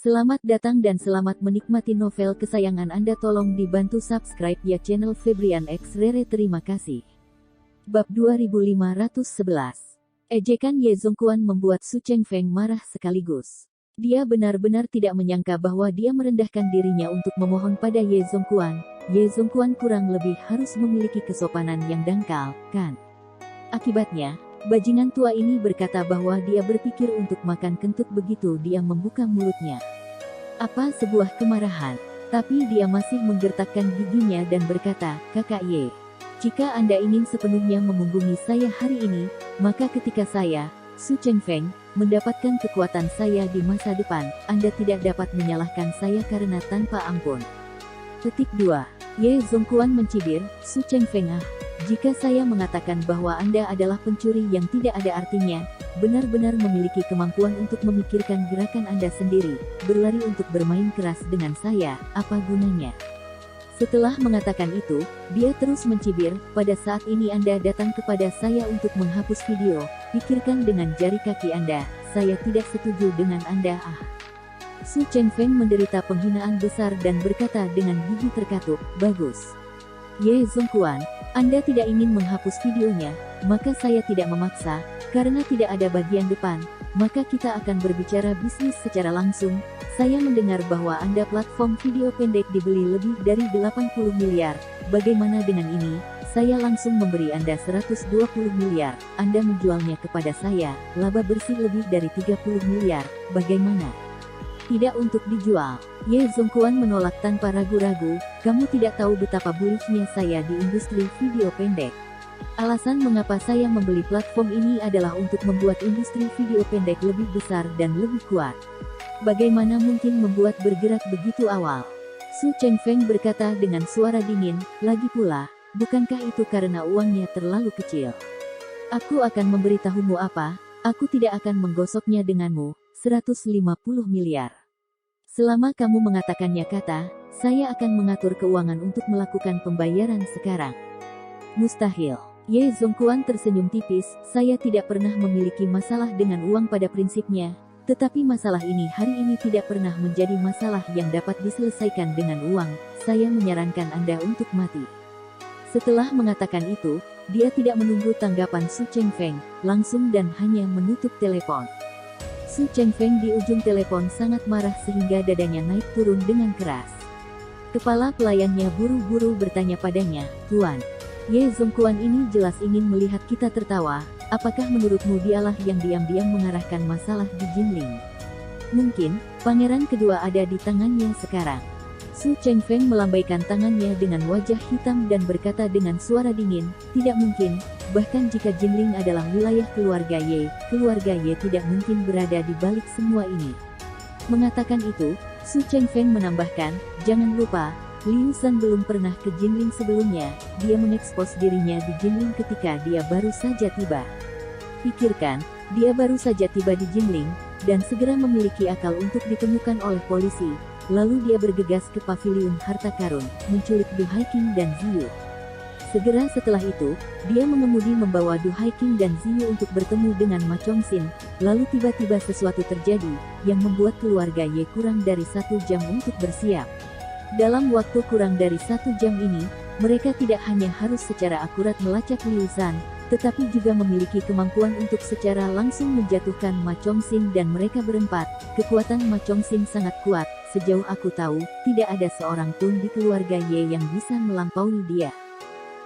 Selamat datang dan selamat menikmati novel kesayangan Anda. Tolong dibantu subscribe ya channel Febrian X Rere, terima kasih. Bab 2511. Ejekan Ye Zongquan membuat Su Chengfeng marah sekaligus. Dia benar-benar tidak menyangka bahwa dia merendahkan dirinya untuk memohon pada Ye Zongquan. Ye Zongquan kurang lebih harus memiliki kesopanan yang dangkal, kan? Akibatnya, bajingan tua ini berkata bahwa dia berpikir untuk makan kentut begitu dia membuka mulutnya. Apa sebuah kemarahan, tapi dia masih menggertakkan giginya dan berkata, "Kakak Ye, jika Anda ingin sepenuhnya memunggungi saya hari ini, maka ketika saya, Su Chengfeng, mendapatkan kekuatan saya di masa depan, Anda tidak dapat menyalahkan saya karena tanpa ampun." Petik 2. Ye Zongquan mencibir, "Su Chengfeng, jika saya mengatakan bahwa Anda adalah pencuri yang tidak ada artinya, benar-benar memiliki kemampuan untuk memikirkan gerakan Anda sendiri, berlari untuk bermain keras dengan saya, apa gunanya?" Setelah mengatakan itu, dia terus mencibir, "Pada saat ini Anda datang kepada saya untuk menghapus video, pikirkan dengan jari kaki Anda, saya tidak setuju dengan Anda." Su Chengfeng menderita penghinaan besar dan berkata dengan gigi terkatup, "Bagus. Ye Zongquan, Anda tidak ingin menghapus videonya, maka saya tidak memaksa, karena tidak ada bagian depan, maka kita akan berbicara bisnis secara langsung. Saya mendengar bahwa Anda platform video pendek dibeli lebih dari 80 miliar, bagaimana dengan ini? Saya langsung memberi Anda 120 miliar, Anda menjualnya kepada saya, laba bersih lebih dari 30 miliar, bagaimana? Tidak untuk dijual." Ye Zongquan menolak tanpa ragu-ragu, "Kamu tidak tahu betapa bulishnya saya di industri video pendek. Alasan mengapa saya membeli platform ini adalah untuk membuat industri video pendek lebih besar dan lebih kuat. Bagaimana mungkin membuat bergerak begitu awal?" Su Chengfeng berkata dengan suara dingin, "Lagi pula, bukankah itu karena uangnya terlalu kecil? Aku akan memberitahumu apa, aku tidak akan menggosoknya denganmu, 150 miliar. Selama kamu mengatakannya kata, saya akan mengatur keuangan untuk melakukan pembayaran sekarang." "Mustahil." Ye Zongquan tersenyum tipis, "Saya tidak pernah memiliki masalah dengan uang pada prinsipnya, tetapi masalah ini hari ini tidak pernah menjadi masalah yang dapat diselesaikan dengan uang, saya menyarankan Anda untuk mati." Setelah mengatakan itu, dia tidak menunggu tanggapan Su Chengfeng, langsung dan hanya menutup telepon. Su Chengfeng di ujung telepon sangat marah sehingga dadanya naik turun dengan keras. Kepala pelayannya buru-buru bertanya padanya, "Tuan, Ye Zongquan ini jelas ingin melihat kita tertawa, apakah menurutmu dialah yang diam-diam mengarahkan masalah di Jinling? Mungkin, pangeran kedua ada di tangannya sekarang." Su Chengfeng melambaikan tangannya dengan wajah hitam dan berkata dengan suara dingin, "Tidak mungkin, bahkan jika Jinling adalah wilayah keluarga Ye tidak mungkin berada di balik semua ini." Mengatakan itu, Su Chengfeng menambahkan, "Jangan lupa, Liu Shan belum pernah ke Jinling sebelumnya, dia mengekspos dirinya di Jinling ketika dia baru saja tiba. Pikirkan, dia baru saja tiba di Jinling, dan segera memiliki akal untuk ditemukan oleh polisi, lalu dia bergegas ke paviliun harta karun, menculik Du Haiqing dan Ziyu. Segera setelah itu, dia mengemudi membawa Du Haiqing dan Ziyu untuk bertemu dengan Ma Chongqing, lalu tiba-tiba sesuatu terjadi, yang membuat keluarga Ye kurang dari 1 jam untuk bersiap. Dalam waktu kurang dari 1 jam ini, mereka tidak hanya harus secara akurat melacak Liu Shan, tetapi juga memiliki kemampuan untuk secara langsung menjatuhkan Ma Chongqing dan mereka berempat. Kekuatan Ma Chongqing sangat kuat, sejauh aku tahu, tidak ada seorang pun di keluarga Ye yang bisa melampaui dia.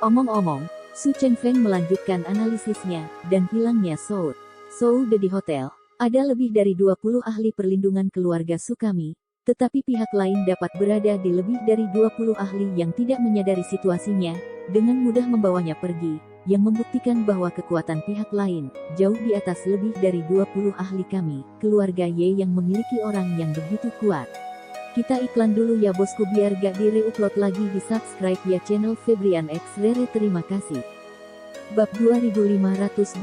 Omong-omong, Su Chengfeng melanjutkan analisisnya, dan hilangnya Soude di hotel. Ada lebih dari 20 ahli perlindungan keluarga Su kami, tetapi pihak lain dapat berada di lebih dari 20 ahli yang tidak menyadari situasinya, dengan mudah membawanya pergi, yang membuktikan bahwa kekuatan pihak lain, jauh di atas lebih dari 20 ahli kami, keluarga Ye yang memiliki orang yang begitu kuat. Kita iklan dulu ya bosku biar gak di-reupload lagi. Di subscribe ya channel Febrian X Rere, terima kasih. Bab 2512.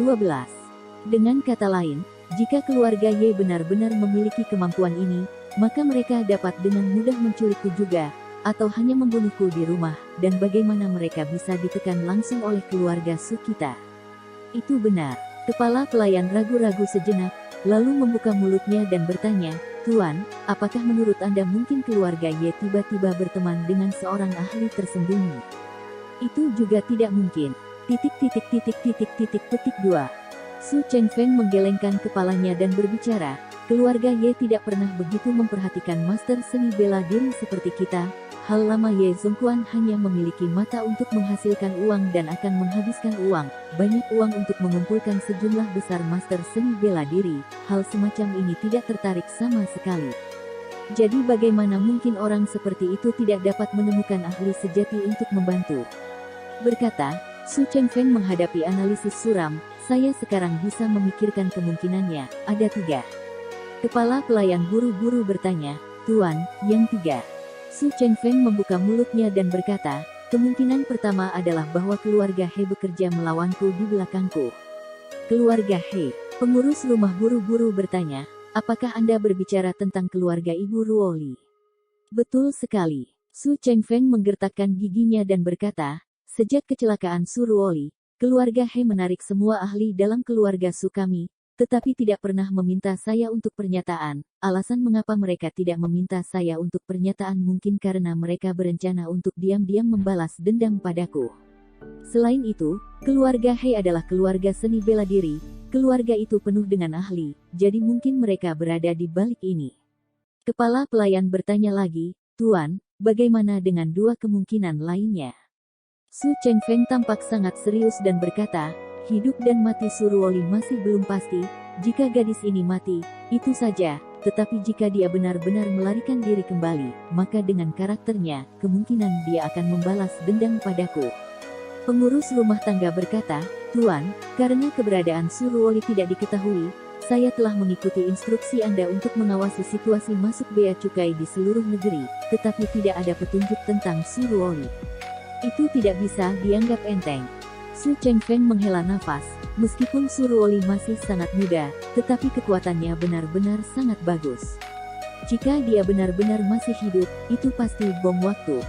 Dengan kata lain, jika keluarga Ye benar-benar memiliki kemampuan ini, maka mereka dapat dengan mudah menculikku juga, atau hanya membunuhku di rumah, dan bagaimana mereka bisa ditekan langsung oleh keluarga Su kita? Itu benar. Kepala pelayan ragu-ragu sejenak, lalu membuka mulutnya dan bertanya, Tuan, apakah menurut Anda mungkin keluarga Y tiba-tiba berteman dengan seorang ahli tersembunyi? Itu juga tidak mungkin. Petik 2. Su Chengfeng menggelengkan kepalanya dan berbicara, keluarga Y tidak pernah begitu memperhatikan master seni bela diri seperti kita. Hal lama Ye Zongquan hanya memiliki mata untuk menghasilkan uang dan akan menghabiskan uang, banyak uang untuk mengumpulkan sejumlah besar master seni bela diri. Hal semacam ini tidak tertarik sama sekali. Jadi bagaimana mungkin orang seperti itu tidak dapat menemukan ahli sejati untuk membantu? Berkata, Su Chengfeng menghadapi analisis suram, saya sekarang bisa memikirkan kemungkinannya, ada 3. Kepala pelayan buru-buru bertanya, Tuan, yang 3. Su Chengfeng membuka mulutnya dan berkata, kemungkinan pertama adalah bahwa keluarga He bekerja melawanku di belakangku. Keluarga He, pengurus rumah buru-buru bertanya, apakah Anda berbicara tentang keluarga Ibu Ruoli? Betul sekali. Su Chengfeng menggertakkan giginya dan berkata, sejak kecelakaan Su Ruoli, keluarga He menarik semua ahli dalam keluarga Su kami, tetapi tidak pernah meminta saya untuk pernyataan. Alasan mengapa mereka tidak meminta saya untuk pernyataan mungkin karena mereka berencana untuk diam-diam membalas dendam padaku. Selain itu, keluarga He adalah keluarga seni bela diri, keluarga itu penuh dengan ahli, jadi mungkin mereka berada di balik ini. Kepala pelayan bertanya lagi, Tuan, bagaimana dengan 2 kemungkinan lainnya? Su Chengfeng tampak sangat serius dan berkata, hidup dan mati Su Ruoli masih belum pasti. Jika gadis ini mati, itu saja. Tetapi jika dia benar-benar melarikan diri kembali, maka dengan karakternya, kemungkinan dia akan membalas dendam padaku. Pengurus rumah tangga berkata, Tuan, karena keberadaan Su Ruoli tidak diketahui, saya telah mengikuti instruksi Anda untuk mengawasi situasi masuk bea cukai di seluruh negeri, tetapi tidak ada petunjuk tentang Su Ruoli. Itu tidak bisa dianggap enteng. Su Chengfeng menghela nafas, meskipun Su Ruoli masih sangat muda, tetapi kekuatannya benar-benar sangat bagus. Jika dia benar-benar masih hidup, itu pasti bom waktu.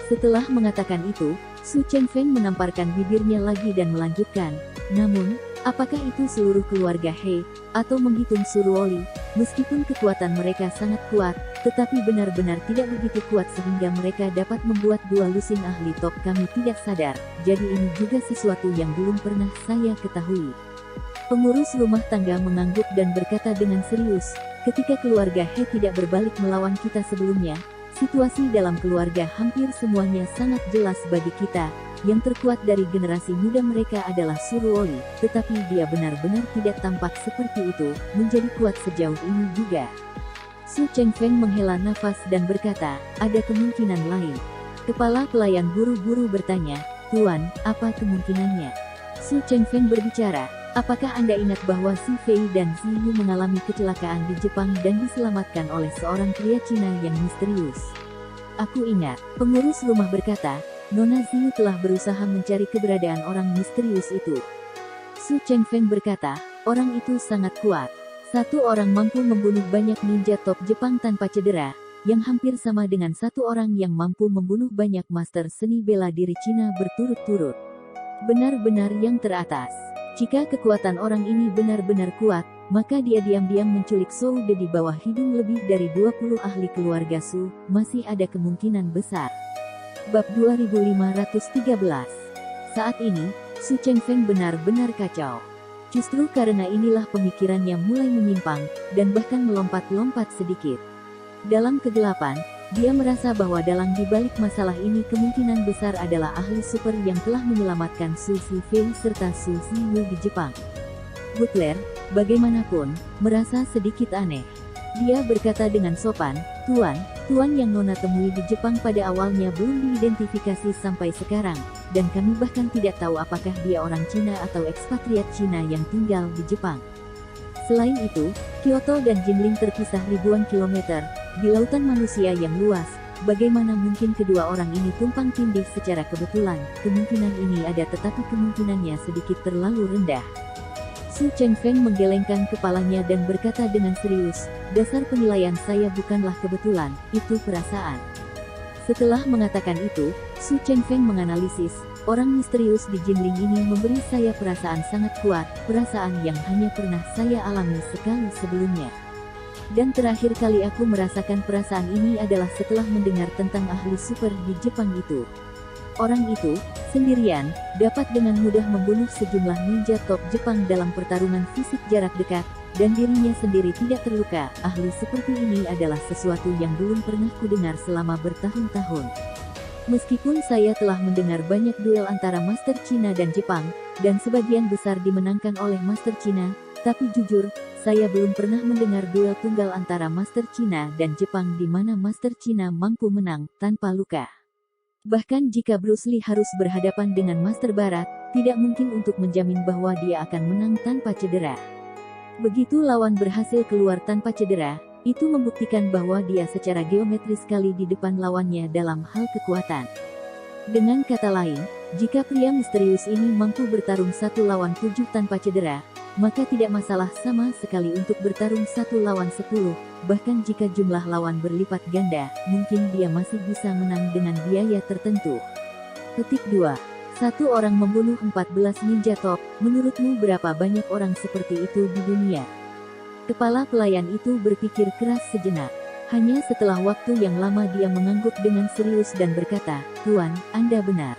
Setelah mengatakan itu, Su Chengfeng menamparkan bibirnya lagi dan melanjutkan, namun, apakah itu seluruh keluarga He, atau menghitung Su Ruoli, meskipun kekuatan mereka sangat kuat, tetapi benar-benar tidak begitu kuat sehingga mereka dapat membuat 2 lusin ahli top kami tidak sadar, jadi ini juga sesuatu yang belum pernah saya ketahui. Pengurus rumah tangga mengangguk dan berkata dengan serius, ketika keluarga He tidak berbalik melawan kita sebelumnya, situasi dalam keluarga hampir semuanya sangat jelas bagi kita. Yang terkuat dari generasi muda mereka adalah Su Ruoli, tetapi dia benar-benar tidak tampak seperti itu, menjadi kuat sejauh ini juga. Su Chengfeng menghela nafas dan berkata, ada kemungkinan lain. Kepala pelayan buru-buru bertanya, Tuan, apa kemungkinannya? Su Chengfeng berbicara, apakah Anda ingat bahwa Si Fei dan Si Yu mengalami kecelakaan di Jepang dan diselamatkan oleh seorang pria Cina yang misterius? Aku ingat, pengurus rumah berkata, Nona Ziyu telah berusaha mencari keberadaan orang misterius itu. Su Chengfeng berkata, orang itu sangat kuat. Satu orang mampu membunuh banyak ninja top Jepang tanpa cedera, yang hampir sama dengan satu orang yang mampu membunuh banyak master seni bela diri Cina berturut-turut. Benar-benar yang teratas. Jika kekuatan orang ini benar-benar kuat, maka dia diam-diam menculik Soude di bawah hidung lebih dari 20 ahli keluarga Su, masih ada kemungkinan besar. Bab 2513. Saat ini, Su Chengfeng benar-benar kacau. Justru karena inilah pemikirannya mulai menyimpang, dan bahkan melompat-lompat sedikit. Dalam kegelapan, dia merasa bahwa dalang di balik masalah ini kemungkinan besar adalah ahli super yang telah menyelamatkan Su Si Fei serta Su Si Yu di Jepang. Butler, bagaimanapun, merasa sedikit aneh. Dia berkata dengan sopan, Tuan yang Nona temui di Jepang pada awalnya belum diidentifikasi sampai sekarang, dan kami bahkan tidak tahu apakah dia orang Cina atau ekspatriat Cina yang tinggal di Jepang. Selain itu, Kyoto dan Jinling terpisah ribuan kilometer, di lautan manusia yang luas. Bagaimana mungkin kedua orang ini tumpang tindih secara kebetulan? Kemungkinan ini ada tetapi kemungkinannya sedikit terlalu rendah. Su Chengfeng menggelengkan kepalanya dan berkata dengan serius, dasar penilaian saya bukanlah kebetulan, itu perasaan. Setelah mengatakan itu, Su Chengfeng menganalisis, orang misterius di Jinling ini memberi saya perasaan sangat kuat, perasaan yang hanya pernah saya alami sekali sebelumnya. Dan terakhir kali aku merasakan perasaan ini adalah setelah mendengar tentang ahli super di Jepang itu. Orang itu, sendirian, dapat dengan mudah membunuh sejumlah ninja top Jepang dalam pertarungan fisik jarak dekat, dan dirinya sendiri tidak terluka. Ahli seperti ini adalah sesuatu yang belum pernah kudengar selama bertahun-tahun. Meskipun saya telah mendengar banyak duel antara Master Cina dan Jepang, dan sebagian besar dimenangkan oleh Master Cina, tapi jujur, saya belum pernah mendengar duel tunggal antara Master Cina dan Jepang di mana Master Cina mampu menang tanpa luka. Bahkan jika Bruce Lee harus berhadapan dengan Master Barat, tidak mungkin untuk menjamin bahwa dia akan menang tanpa cedera. Begitu lawan berhasil keluar tanpa cedera, itu membuktikan bahwa dia secara geometris sekali di depan lawannya dalam hal kekuatan. Dengan kata lain, jika pria misterius ini mampu bertarung 1 lawan 7 tanpa cedera, maka tidak masalah sama sekali untuk bertarung 1 lawan 10, bahkan jika jumlah lawan berlipat ganda, mungkin dia masih bisa menang dengan biaya tertentu. Petik 2. Satu orang membunuh 14 ninja top, menurutmu berapa banyak orang seperti itu di dunia? Kepala pelayan itu berpikir keras sejenak. Hanya setelah waktu yang lama dia mengangguk dengan serius dan berkata, "Tuan, Anda benar.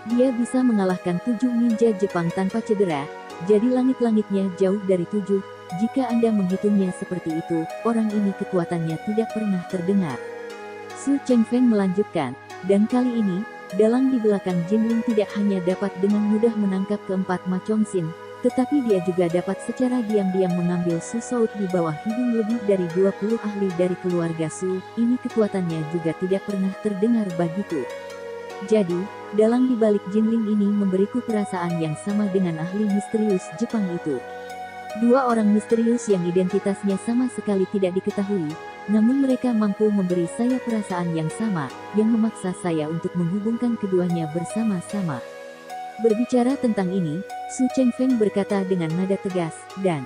Dia bisa mengalahkan 7 ninja Jepang tanpa cedera, jadi langit-langitnya jauh dari 7. Jika Anda menghitungnya seperti itu, orang ini kekuatannya tidak pernah terdengar." Su Chengfeng melanjutkan, dan kali ini, dalang di belakang Jinling tidak hanya dapat dengan mudah menangkap keempat Ma Chongqing, tetapi dia juga dapat secara diam-diam mengambil Su Soud di bawah hidung lebih dari 20 ahli dari keluarga Su. Ini kekuatannya juga tidak pernah terdengar bagiku. Jadi, dalang di balik Jinling ini memberiku perasaan yang sama dengan ahli misterius Jepang itu. 2 orang misterius yang identitasnya sama sekali tidak diketahui, namun mereka mampu memberi saya perasaan yang sama, yang memaksa saya untuk menghubungkan keduanya bersama-sama. Berbicara tentang ini, Su Chengfeng berkata dengan nada tegas, dan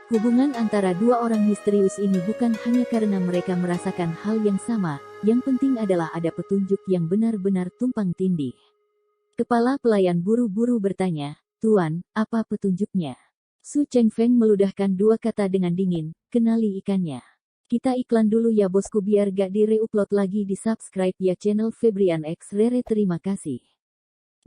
hubungan antara 2 orang misterius ini bukan hanya karena mereka merasakan hal yang sama, yang penting adalah ada petunjuk yang benar-benar tumpang tindih. Kepala pelayan buru-buru bertanya, "Tuan, apa petunjuknya?" Su Chengfeng meludahkan 2 kata dengan dingin, "Kenali ikannya." Kita iklan dulu ya bosku biar gak di-reupload lagi di subscribe ya channel Febrian X Rere terima kasih.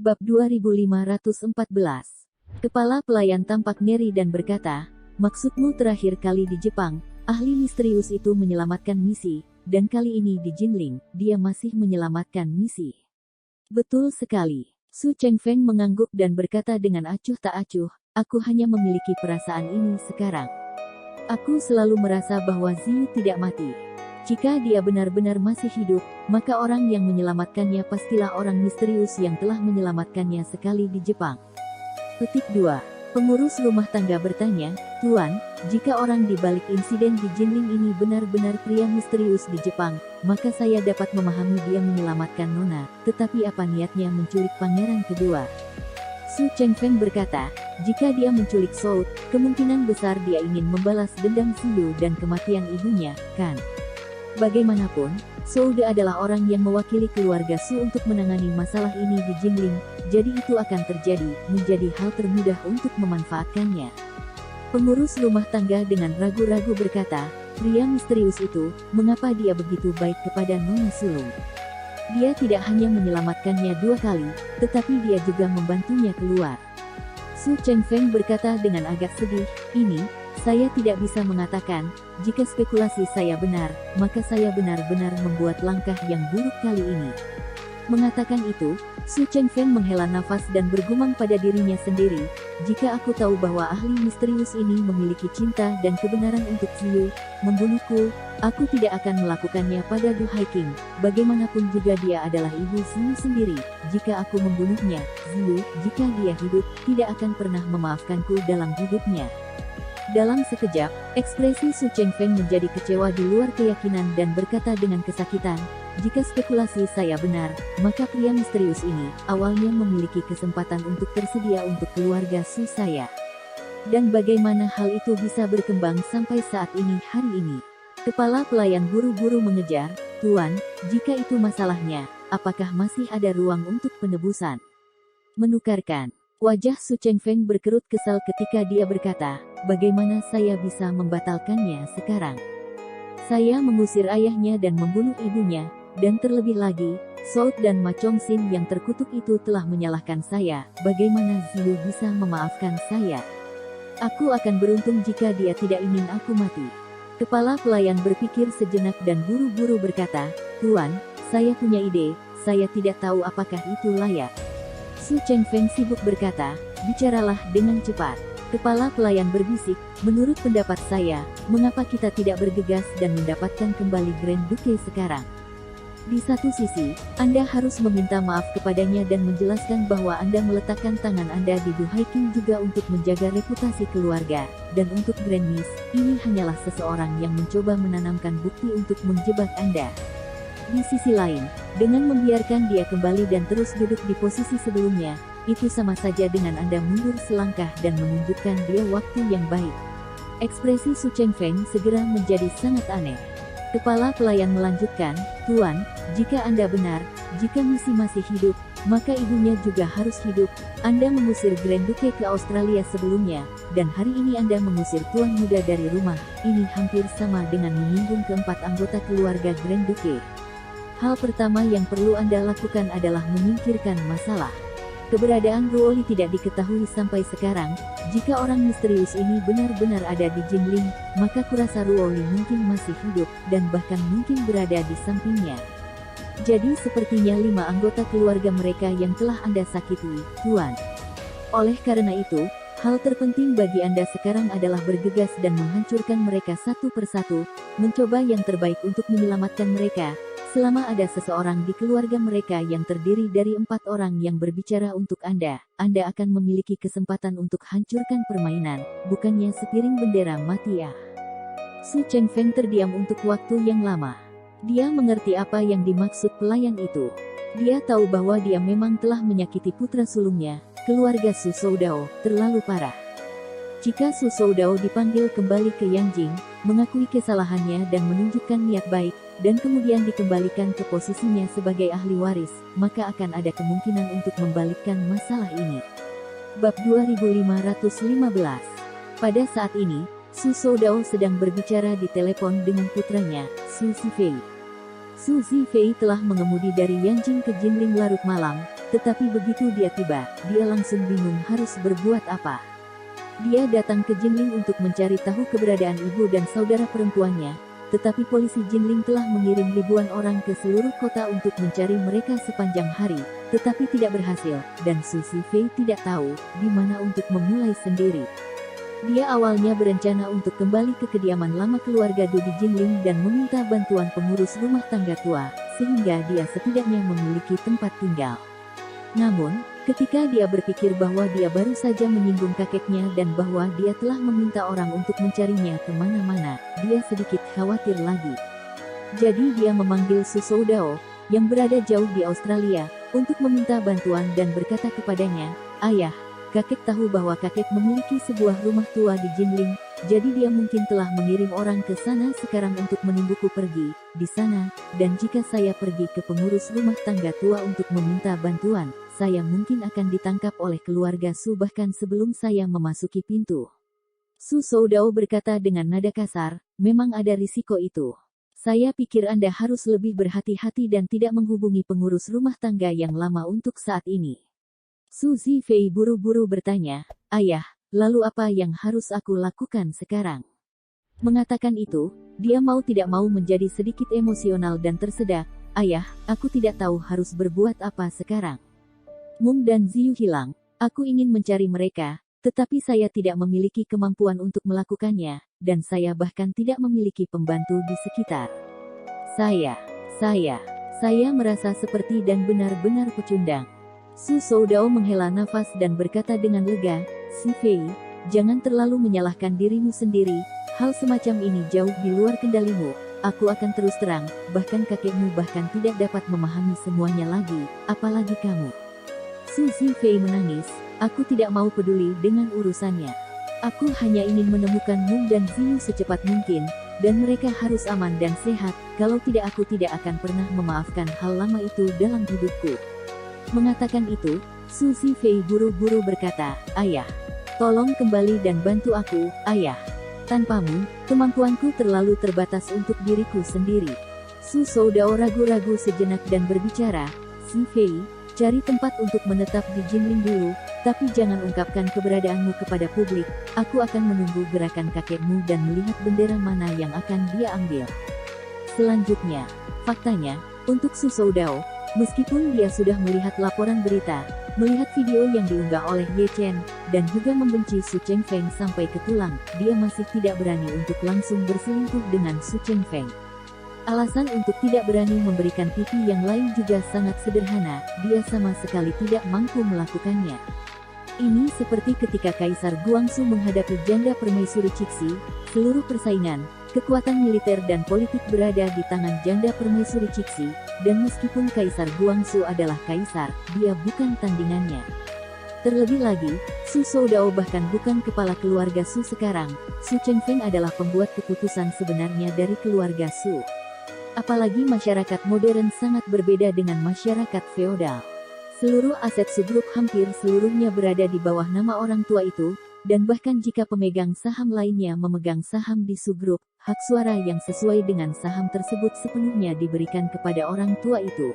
Bab 2514. Kepala pelayan tampak ngeri dan berkata, "Maksudmu terakhir kali di Jepang, ahli misterius itu menyelamatkan misi, dan kali ini di Jinling, dia masih menyelamatkan misi." "Betul sekali." Su Chengfeng mengangguk dan berkata dengan acuh tak acuh, "Aku hanya memiliki perasaan ini sekarang. Aku selalu merasa bahwa Ziyu tidak mati. Jika dia benar-benar masih hidup, maka orang yang menyelamatkannya pastilah orang misterius yang telah menyelamatkannya sekali di Jepang." Petik 2. Pengurus rumah tangga bertanya, "Tuan, jika orang di balik insiden di Jinling ini benar-benar pria misterius di Jepang, maka saya dapat memahami dia menyelamatkan Nona, tetapi apa niatnya menculik pangeran kedua?" Su Chengfeng berkata, "Jika dia menculik Soud, kemungkinan besar dia ingin membalas dendam Ziyu dan kematian ibunya, kan? Bagaimanapun, Soud adalah orang yang mewakili keluarga Su untuk menangani masalah ini di Jinling, jadi itu akan terjadi, menjadi hal termudah untuk memanfaatkannya." Pengurus rumah tangga dengan ragu-ragu berkata, "Pria misterius itu, mengapa dia begitu baik kepada Nona sulung? Dia tidak hanya menyelamatkannya 2 kali, tetapi dia juga membantunya keluar." Su Chengfeng berkata dengan agak sedih, "Ini, saya tidak bisa mengatakan. Jika spekulasi saya benar, maka saya benar-benar membuat langkah yang buruk kali ini." Mengatakan itu, Su Chengfeng menghela nafas dan bergumam pada dirinya sendiri, "Jika aku tahu bahwa ahli misterius ini memiliki cinta dan kebenaran untuk Ziyu, membunuhku, aku tidak akan melakukannya pada Du Haiking. Bagaimanapun juga dia adalah ibu Ziyu sendiri. Jika aku membunuhnya, Ziyu, jika dia hidup, tidak akan pernah memaafkanku dalam hidupnya." Dalam sekejap, ekspresi Su Chengfeng menjadi kecewa di luar keyakinan dan berkata dengan kesakitan, "Jika spekulasi saya benar, maka pria misterius ini, awalnya memiliki kesempatan untuk tersedia untuk keluarga Su saya. Dan bagaimana hal itu bisa berkembang sampai saat ini hari ini?" Kepala pelayan buru-buru mengejar, "Tuan, jika itu masalahnya, apakah masih ada ruang untuk penebusan? Menukarkan?" Wajah Su Chengfeng berkerut kesal ketika dia berkata, bagaimana saya bisa membatalkannya sekarang? Saya mengusir ayahnya dan membunuh ibunya, dan terlebih lagi, Soud dan Ma Chongxin yang terkutuk itu telah menyalahkan saya, bagaimana Ziyu bisa memaafkan saya? Aku akan beruntung jika dia tidak ingin aku mati. Kepala pelayan berpikir sejenak dan buru-buru berkata, Tuan, saya punya ide, saya tidak tahu apakah itu layak. Su Chengfeng sibuk berkata, bicaralah dengan cepat. Kepala pelayan berbisik, menurut pendapat saya, mengapa kita tidak bergegas dan mendapatkan kembali Grand Duke sekarang? Di satu sisi, Anda harus meminta maaf kepadanya dan menjelaskan bahwa Anda meletakkan tangan Anda di Du Haiking juga untuk menjaga reputasi keluarga, dan untuk Grand Miss, ini hanyalah seseorang yang mencoba menanamkan bukti untuk menjebak Anda. Di sisi lain, dengan membiarkan dia kembali dan terus duduk di posisi sebelumnya, itu sama saja dengan Anda mundur selangkah dan menunjukkan dia waktu yang baik. Ekspresi Su Chengfeng segera menjadi sangat aneh. Kepala pelayan melanjutkan, Tuan, jika Anda benar, jika Missy masih hidup, maka ibunya juga harus hidup. Anda mengusir Grand Duke ke Australia sebelumnya, dan hari ini Anda mengusir tuan muda dari rumah. Ini hampir sama dengan menyinggung keempat anggota keluarga Grand Duke. Hal pertama yang perlu Anda lakukan adalah menyingkirkan masalah. Keberadaan Ruoli tidak diketahui sampai sekarang. Jika orang misterius ini benar-benar ada di Jinling, maka kurasa Ruoli mungkin masih hidup, dan bahkan mungkin berada di sampingnya. Jadi sepertinya 5 anggota keluarga mereka yang telah Anda sakiti, Tuan. Oleh karena itu, hal terpenting bagi Anda sekarang adalah bergegas dan menghancurkan mereka satu persatu, mencoba yang terbaik untuk menyelamatkan mereka. Selama ada seseorang di keluarga mereka yang terdiri dari 4 orang yang berbicara untuk Anda akan memiliki kesempatan untuk hancurkan permainan, bukannya sepiring bendera mati ya. Su Chengfeng terdiam untuk waktu yang lama. Dia mengerti apa yang dimaksud pelayan itu. Dia tahu bahwa dia memang telah menyakiti putra sulungnya, keluarga Su Soudao, terlalu parah. Jika Su Soudao dipanggil kembali ke Yanjing, mengakui kesalahannya dan menunjukkan niat baik, dan kemudian dikembalikan ke posisinya sebagai ahli waris, maka akan ada kemungkinan untuk membalikkan masalah ini. Bab 2515. Pada saat ini, Su Soudao sedang berbicara di telepon dengan putranya, Su Zifei. Su Zifei telah mengemudi dari Yanjing ke Jinling larut malam, tetapi begitu dia tiba, dia langsung bingung harus berbuat apa. Dia datang ke Jinling untuk mencari tahu keberadaan ibu dan saudara perempuannya, tetapi polisi Jinling telah mengirim ribuan orang ke seluruh kota untuk mencari mereka sepanjang hari, tetapi tidak berhasil, dan Su Zifei tidak tahu di mana untuk memulai sendiri. Dia awalnya berencana untuk kembali ke kediaman lama keluarga Du di Jinling dan meminta bantuan pengurus rumah tangga tua, sehingga dia setidaknya memiliki tempat tinggal. Namun, ketika dia berpikir bahwa dia baru saja menyinggung kakeknya dan bahwa dia telah meminta orang untuk mencarinya kemana-mana, dia sedikit khawatir lagi. Jadi dia memanggil Su Soudao, yang berada jauh di Australia, untuk meminta bantuan dan berkata kepadanya, Ayah, kakek tahu bahwa kakek memiliki sebuah rumah tua di Jinling, jadi dia mungkin telah mengirim orang ke sana sekarang untuk menungguku pergi di sana, dan jika saya pergi ke pengurus rumah tangga tua untuk meminta bantuan, saya mungkin akan ditangkap oleh keluarga Su bahkan sebelum saya memasuki pintu. Su Soudao berkata dengan nada kasar, memang ada risiko itu. Saya pikir Anda harus lebih berhati-hati dan tidak menghubungi pengurus rumah tangga yang lama untuk saat ini. Su Zifei buru-buru bertanya, Ayah, lalu apa yang harus aku lakukan sekarang? Mengatakan itu, dia mau tidak mau menjadi sedikit emosional dan tersedak. Ayah, aku tidak tahu harus berbuat apa sekarang. Mung dan Ziyu hilang, aku ingin mencari mereka, tetapi saya tidak memiliki kemampuan untuk melakukannya, dan saya bahkan tidak memiliki pembantu di sekitar. Saya merasa seperti dan benar-benar pecundang. Su Soudao menghela nafas dan berkata dengan lega, Zifei, jangan terlalu menyalahkan dirimu sendiri, hal semacam ini jauh di luar kendalimu. Aku akan terus terang, bahkan kakekmu bahkan tidak dapat memahami semuanya lagi, apalagi kamu. Su Zifei menangis, aku tidak mau peduli dengan urusannya. Aku hanya ingin menemukan Mung dan Ziyu secepat mungkin, dan mereka harus aman dan sehat, kalau tidak aku tidak akan pernah memaafkan hal lama itu dalam hidupku. Mengatakan itu, Su Zifei buru-buru berkata, "Ayah, tolong kembali dan bantu aku, ayah. Tanpamu, kemampuanku terlalu terbatas untuk diriku sendiri." Su Soudao ragu-ragu sejenak dan berbicara, "Zifei, cari tempat untuk menetap di Jinling dulu, tapi jangan ungkapkan keberadaanmu kepada publik. Aku akan menunggu gerakan kakekmu dan melihat bendera mana yang akan dia ambil." Selanjutnya, faktanya, untuk Su Soudao, meskipun dia sudah melihat laporan berita, melihat video yang diunggah oleh Ye Chen, dan juga membenci Su Chengfeng sampai ke tulang, dia masih tidak berani untuk langsung berselingkuh dengan Su Chengfeng. Alasan untuk tidak berani memberikan pipi yang lain juga sangat sederhana, dia sama sekali tidak mampu melakukannya. Ini seperti ketika Kaisar Guangxu menghadapi janda permaisuri Cixi, seluruh persaingan, kekuatan militer dan politik berada di tangan janda permaisuri Cixi, dan meskipun Kaisar Guangxu adalah kaisar, dia bukan tandingannya. Terlebih lagi, Su Soudao bahkan bukan kepala keluarga Su sekarang, Su Chengfeng adalah pembuat keputusan sebenarnya dari keluarga Su. Apalagi masyarakat modern sangat berbeda dengan masyarakat feodal. Seluruh aset Su Group hampir seluruhnya berada di bawah nama orang tua itu, dan bahkan jika pemegang saham lainnya memegang saham di Su Group, hak suara yang sesuai dengan saham tersebut sepenuhnya diberikan kepada orang tua itu.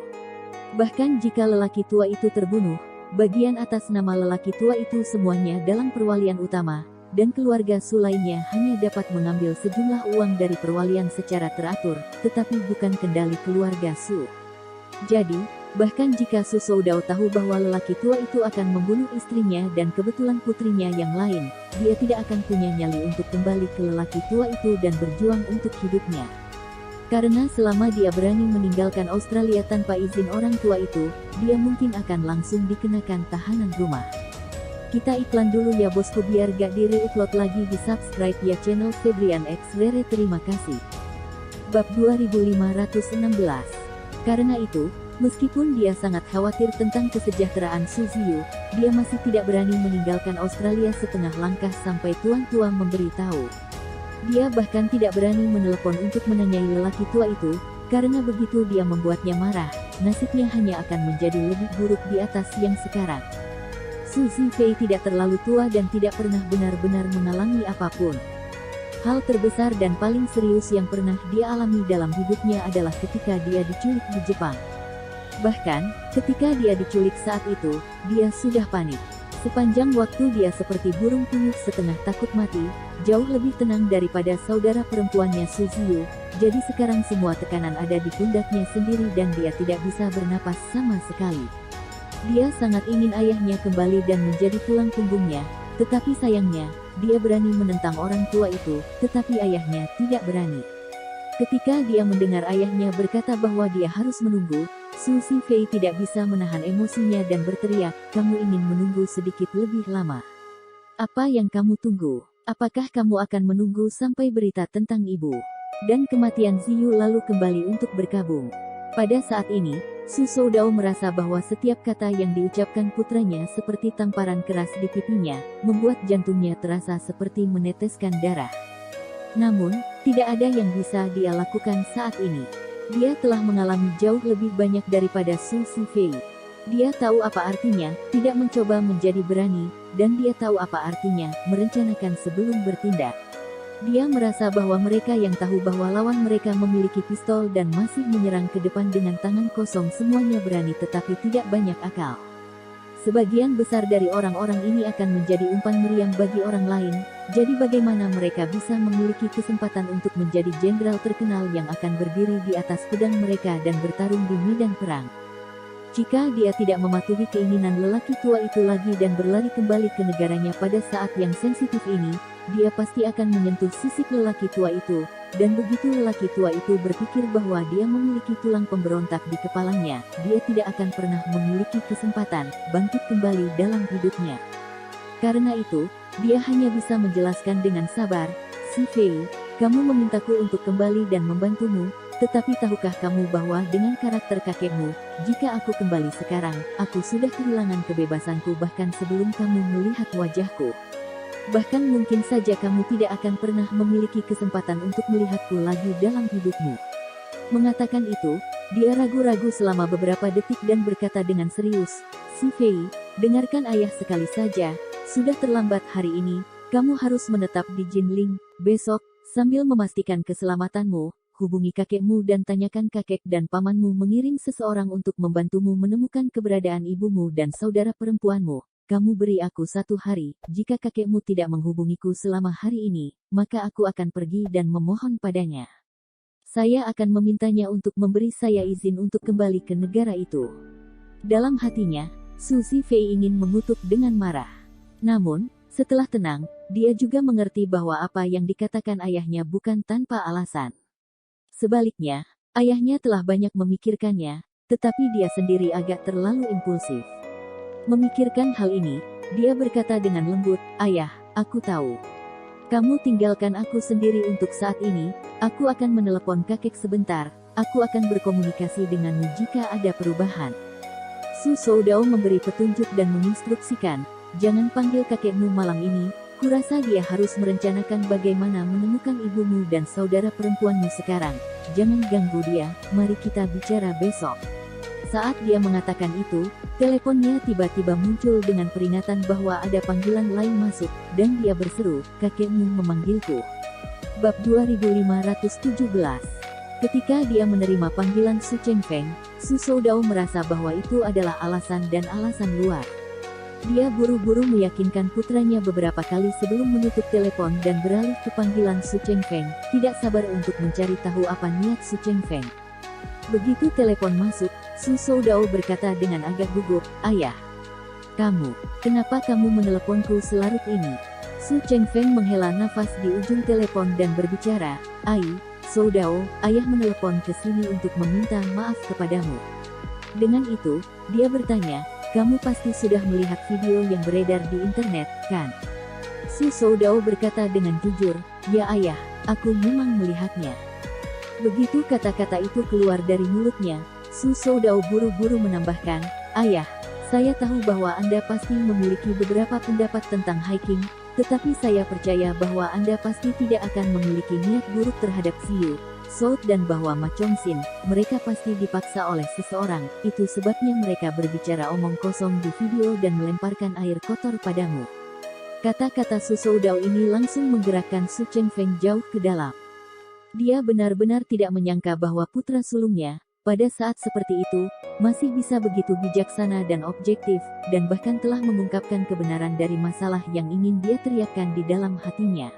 Bahkan jika lelaki tua itu terbunuh, bagian atas nama lelaki tua itu semuanya dalam perwalian utama, dan keluarga Su lainnya hanya dapat mengambil sejumlah uang dari perwalian secara teratur, tetapi bukan kendali keluarga Su. Jadi, bahkan jika Su Soudao tahu bahwa lelaki tua itu akan membunuh istrinya dan kebetulan putrinya yang lain, dia tidak akan punya nyali untuk kembali ke lelaki tua itu dan berjuang untuk hidupnya. Karena selama dia berani meninggalkan Australia tanpa izin orang tua itu, dia mungkin akan langsung dikenakan tahanan rumah. Kita iklan dulu ya bosku biar gak di-reupload lagi, di subscribe ya channel Febrian X Rere, terima kasih. Bab 2516. Karena itu, meskipun dia sangat khawatir tentang kesejahteraan Su Ziyu, dia masih tidak berani meninggalkan Australia setengah langkah sampai tuan tua memberitahu. Dia bahkan tidak berani menelepon untuk menanyai lelaki tua itu, karena begitu dia membuatnya marah, nasibnya hanya akan menjadi lebih buruk di atas yang sekarang. Su Zifei tidak terlalu tua dan tidak pernah benar-benar mengalami apapun. Hal terbesar dan paling serius yang pernah dia alami dalam hidupnya adalah ketika dia diculik di Jepang. Bahkan, ketika dia diculik saat itu, dia sudah panik. Sepanjang waktu dia seperti burung puyuh setengah takut mati, jauh lebih tenang daripada saudara perempuannya Su Ziyu, jadi sekarang semua tekanan ada di pundaknya sendiri dan dia tidak bisa bernapas sama sekali. Dia sangat ingin ayahnya kembali dan menjadi tulang punggungnya, tetapi sayangnya, dia berani menentang orang tua itu, tetapi ayahnya tidak berani. Ketika dia mendengar ayahnya berkata bahwa dia harus menunggu, Su Zifei tidak bisa menahan emosinya dan berteriak, "Kamu ingin menunggu sedikit lebih lama? Apa yang kamu tunggu? Apakah kamu akan menunggu sampai berita tentang ibu dan kematian Ziyu lalu kembali untuk berkabung?" Pada saat ini, Su Soudao merasa bahwa setiap kata yang diucapkan putranya seperti tamparan keras di pipinya, membuat jantungnya terasa seperti meneteskan darah. Namun, tidak ada yang bisa dia lakukan saat ini. Dia telah mengalami jauh lebih banyak daripada Su Zifei. Dia tahu apa artinya tidak mencoba menjadi berani, dan dia tahu apa artinya merencanakan sebelum bertindak. Dia merasa bahwa mereka yang tahu bahwa lawan mereka memiliki pistol dan masih menyerang ke depan dengan tangan kosong semuanya berani tetapi tidak banyak akal. Sebagian besar dari orang-orang ini akan menjadi umpan meriam bagi orang lain, jadi bagaimana mereka bisa memiliki kesempatan untuk menjadi jenderal terkenal yang akan berdiri di atas pedang mereka dan bertarung di medan perang? Jika dia tidak mematuhi keinginan lelaki tua itu lagi dan berlari kembali ke negaranya pada saat yang sensitif ini, dia pasti akan menyentuh sisik lelaki tua itu, dan begitu lelaki tua itu berpikir bahwa dia memiliki tulang pemberontak di kepalanya, dia tidak akan pernah memiliki kesempatan bangkit kembali dalam hidupnya. Karena itu, dia hanya bisa menjelaskan dengan sabar, "Zifei, kamu memintaku untuk kembali dan membantumu, tetapi tahukah kamu bahwa dengan karakter kakekmu, jika aku kembali sekarang, aku sudah kehilangan kebebasanku bahkan sebelum kamu melihat wajahku. Bahkan mungkin saja kamu tidak akan pernah memiliki kesempatan untuk melihatku lagi dalam hidupmu." Mengatakan itu, dia ragu-ragu selama beberapa detik dan berkata dengan serius, "Zifei, dengarkan ayah sekali saja, sudah terlambat hari ini, kamu harus menetap di Jinling, besok, sambil memastikan keselamatanmu, hubungi kakekmu dan tanyakan kakek dan pamanmu mengirim seseorang untuk membantumu menemukan keberadaan ibumu dan saudara perempuanmu. Kamu beri aku 1 hari, jika kakekmu tidak menghubungiku selama hari ini, maka aku akan pergi dan memohon padanya. Saya akan memintanya untuk memberi saya izin untuk kembali ke negara itu. Dalam hatinya, Su Zifei ingin mengutuk dengan marah. Namun, setelah tenang, dia juga mengerti bahwa apa yang dikatakan ayahnya bukan tanpa alasan. Sebaliknya, ayahnya telah banyak memikirkannya, tetapi dia sendiri agak terlalu impulsif. Memikirkan hal ini, dia berkata dengan lembut, "Ayah, aku tahu. Kamu tinggalkan aku sendiri untuk saat ini, aku akan menelepon kakek sebentar, aku akan berkomunikasi denganmu jika ada perubahan." Su Soudao memberi petunjuk dan menginstruksikan, "Jangan panggil kakekmu malam ini, kurasa dia harus merencanakan bagaimana menemukan ibumu dan saudara perempuanmu sekarang. Jangan ganggu dia, mari kita bicara besok." Saat dia mengatakan itu, teleponnya tiba-tiba muncul dengan peringatan bahwa ada panggilan lain masuk, dan dia berseru, "Kakekmu memanggilku." Bab 2517. Ketika dia menerima panggilan Su Chengfeng, Su Soudao merasa bahwa itu adalah alasan dan alasan luar. Dia buru-buru meyakinkan putranya beberapa kali sebelum menutup telepon dan beralih ke panggilan Su Chengfeng, tidak sabar untuk mencari tahu apa niat Su Chengfeng. Begitu telepon masuk, Su Soudao berkata dengan agak gugup, "Ayah, kenapa kamu meneleponku selarut ini?" Su Chengfeng menghela nafas di ujung telepon dan berbicara, "Ai, Soudao, ayah menelepon ke sini untuk meminta maaf kepadamu." Dengan itu, dia bertanya, "Kamu pasti sudah melihat video yang beredar di internet, kan?" Su Soudao berkata dengan jujur, "Ya ayah, aku memang melihatnya." Begitu kata-kata itu keluar dari mulutnya, Su Soudao buru-buru menambahkan, "Ayah, saya tahu bahwa Anda pasti memiliki beberapa pendapat tentang hiking, tetapi saya percaya bahwa Anda pasti tidak akan memiliki niat buruk terhadap Xiu, Soud dan bahwa Ma Chongxin, mereka pasti dipaksa oleh seseorang, itu sebabnya mereka berbicara omong kosong di video dan melemparkan air kotor padamu." Kata-kata Su Soudao ini langsung menggerakkan Su Chengfeng jauh ke dalam. Dia benar-benar tidak menyangka bahwa putra sulungnya, pada saat seperti itu, masih bisa begitu bijaksana dan objektif, dan bahkan telah mengungkapkan kebenaran dari masalah yang ingin dia teriakkan di dalam hatinya.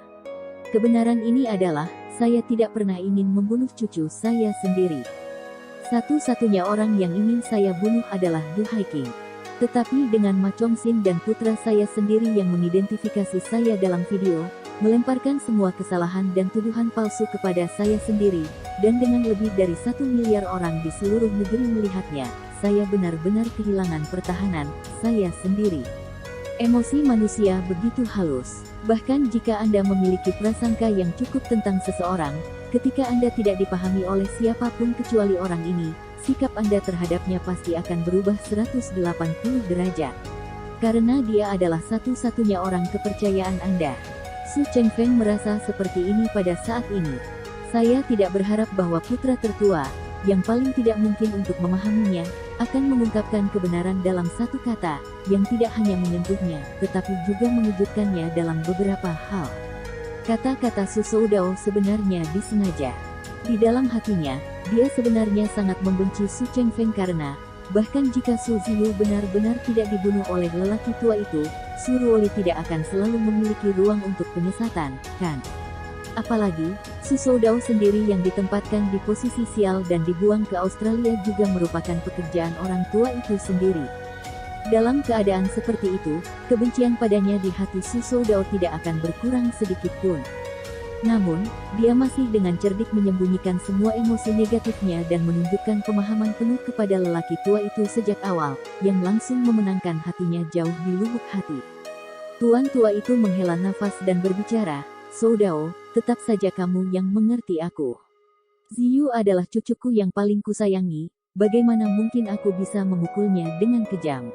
Kebenaran ini adalah, saya tidak pernah ingin membunuh cucu saya sendiri. Satu-satunya orang yang ingin saya bunuh adalah Du Haiking. Tetapi dengan Ma Chongxin dan putra saya sendiri yang mengidentifikasi saya dalam video, melemparkan semua kesalahan dan tuduhan palsu kepada saya sendiri, dan dengan lebih dari 1 miliar orang di seluruh negeri melihatnya, saya benar-benar kehilangan pertahanan, saya sendiri. Emosi manusia begitu halus. Bahkan jika Anda memiliki prasangka yang cukup tentang seseorang, ketika Anda tidak dipahami oleh siapapun kecuali orang ini, sikap Anda terhadapnya pasti akan berubah 180 derajat. Karena dia adalah satu-satunya orang kepercayaan Anda. Su Chengfeng merasa seperti ini pada saat ini. Saya tidak berharap bahwa putra tertua, yang paling tidak mungkin untuk memahaminya, akan mengungkapkan kebenaran dalam satu kata, yang tidak hanya menyentuhnya, tetapi juga mengejutkannya dalam beberapa hal. Kata-kata Su Soudao sebenarnya disengaja. Di dalam hatinya, dia sebenarnya sangat membenci Su Chengfeng karena, bahkan jika Su Ziyu benar-benar tidak dibunuh oleh lelaki tua itu, Su Ruoli tidak akan selalu memiliki ruang untuk penyesatan, kan? Apalagi, Su Soudao sendiri yang ditempatkan di posisi sial dan dibuang ke Australia juga merupakan pekerjaan orang tua itu sendiri. Dalam keadaan seperti itu, kebencian padanya di hati Su Soudao tidak akan berkurang sedikit pun. Namun, dia masih dengan cerdik menyembunyikan semua emosi negatifnya dan menunjukkan pemahaman penuh kepada lelaki tua itu sejak awal, yang langsung memenangkan hatinya jauh di lubuk hati. Tuan tua itu menghela nafas dan berbicara, "Soudao, tetap saja kamu yang mengerti aku. Ziyu adalah cucuku yang paling kusayangi, bagaimana mungkin aku bisa memukulnya dengan kejam?"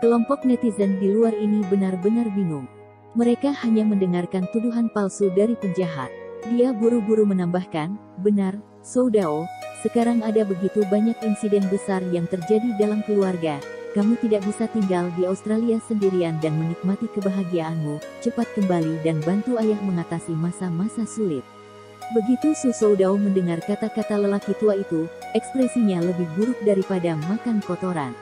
Kelompok netizen di luar ini benar-benar bingung. Mereka hanya mendengarkan tuduhan palsu dari penjahat. Dia buru-buru menambahkan, "Benar, Soudao, sekarang ada begitu banyak insiden besar yang terjadi dalam keluarga, kamu tidak bisa tinggal di Australia sendirian dan menikmati kebahagiaanmu, cepat kembali dan bantu ayah mengatasi masa-masa sulit. Begitu Su Soudao mendengar kata-kata lelaki tua itu, ekspresinya lebih buruk daripada makan kotoran.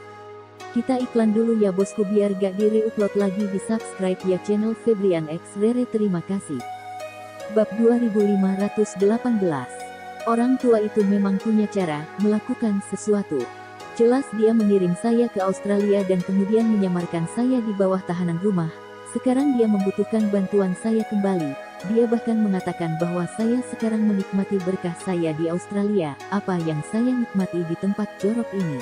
Kita iklan dulu ya bosku biar gak di-reupload lagi di subscribe ya channel Febrian X Rere terima kasih. Bab 2518. Orang tua itu memang punya cara melakukan sesuatu. Jelas dia mengirim saya ke Australia dan kemudian menyamarkan saya di bawah tahanan rumah. Sekarang dia membutuhkan bantuan saya kembali. Dia bahkan mengatakan bahwa saya sekarang menikmati berkah saya di Australia, apa yang saya nikmati di tempat jorok ini.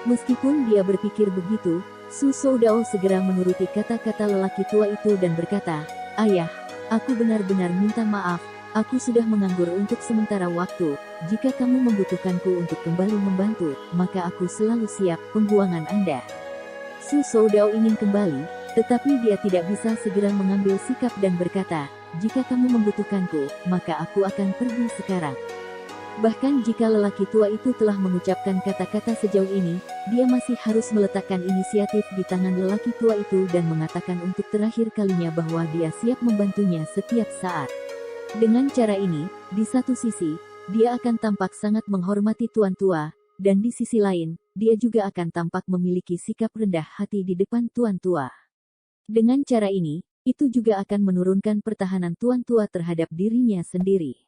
Meskipun dia berpikir begitu, Su Soudao segera menuruti kata-kata lelaki tua itu dan berkata, "Ayah, aku benar-benar minta maaf, aku sudah menganggur untuk sementara waktu. Jika kamu membutuhkanku untuk kembali membantu, maka aku selalu siap pembuangan Anda." Su Soudao ingin kembali, tetapi dia tidak bisa segera mengambil sikap dan berkata, "Jika kamu membutuhkanku, maka aku akan pergi sekarang." Bahkan jika lelaki tua itu telah mengucapkan kata-kata sejauh ini, dia masih harus meletakkan inisiatif di tangan lelaki tua itu dan mengatakan untuk terakhir kalinya bahwa dia siap membantunya setiap saat. Dengan cara ini, di satu sisi, dia akan tampak sangat menghormati tuan tua, dan di sisi lain, dia juga akan tampak memiliki sikap rendah hati di depan tuan tua. Dengan cara ini, itu juga akan menurunkan pertahanan tuan tua terhadap dirinya sendiri.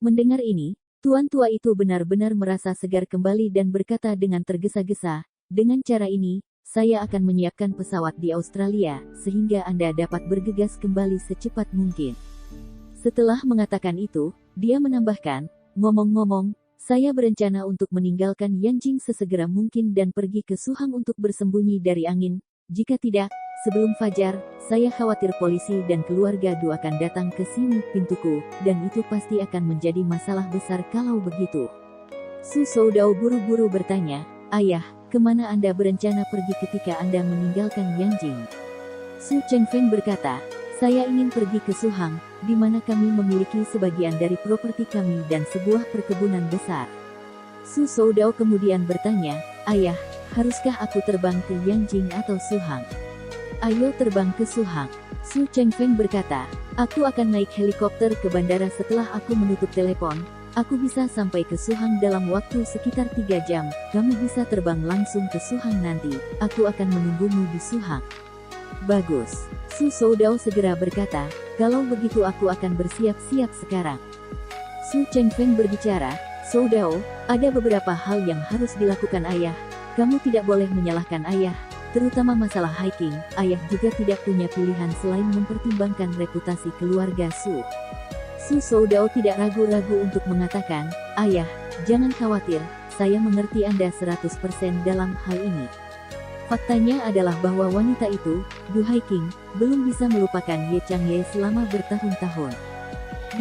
Mendengar ini, tuan tua itu benar-benar merasa segar kembali dan berkata dengan tergesa-gesa, "Dengan cara ini, saya akan menyiapkan pesawat di Australia, sehingga Anda dapat bergegas kembali secepat mungkin." Setelah mengatakan itu, dia menambahkan, "Ngomong-ngomong, saya berencana untuk meninggalkan Yanjing sesegera mungkin dan pergi ke Suhang untuk bersembunyi dari angin. Jika tidak, sebelum fajar, saya khawatir polisi dan keluarga Du akan datang ke sini pintuku, dan itu pasti akan menjadi masalah besar kalau begitu." Su Soudao buru-buru bertanya, "Ayah, kemana Anda berencana pergi ketika Anda meninggalkan Yanjing?" Su Chengfeng berkata, "Saya ingin pergi ke Suhang, di mana kami memiliki sebagian dari properti kami dan sebuah perkebunan besar." Su Soudao kemudian bertanya, "Ayah, haruskah aku terbang ke Yanjing atau Suhang?" "Ayo terbang ke Suhang." Su Chengfeng berkata, "Aku akan naik helikopter ke bandara setelah aku menutup telepon. Aku bisa sampai ke Suhang dalam waktu sekitar 3 jam. Kamu bisa terbang langsung ke Suhang nanti. Aku akan menunggumu di Suhang." "Bagus." Su Soudao segera berkata, "Kalau begitu aku akan bersiap-siap sekarang." Su Chengfeng berbicara, "Soudao, ada beberapa hal yang harus dilakukan ayah. Kamu tidak boleh menyalahkan ayah. Terutama masalah hiking, ayah juga tidak punya pilihan selain mempertimbangkan reputasi keluarga Su." Su Soudao tidak ragu-ragu untuk mengatakan, "Ayah, jangan khawatir, saya mengerti Anda 100% dalam hal ini." Faktanya adalah bahwa wanita itu, Du Haiking, belum bisa melupakan Ye Changye selama bertahun-tahun.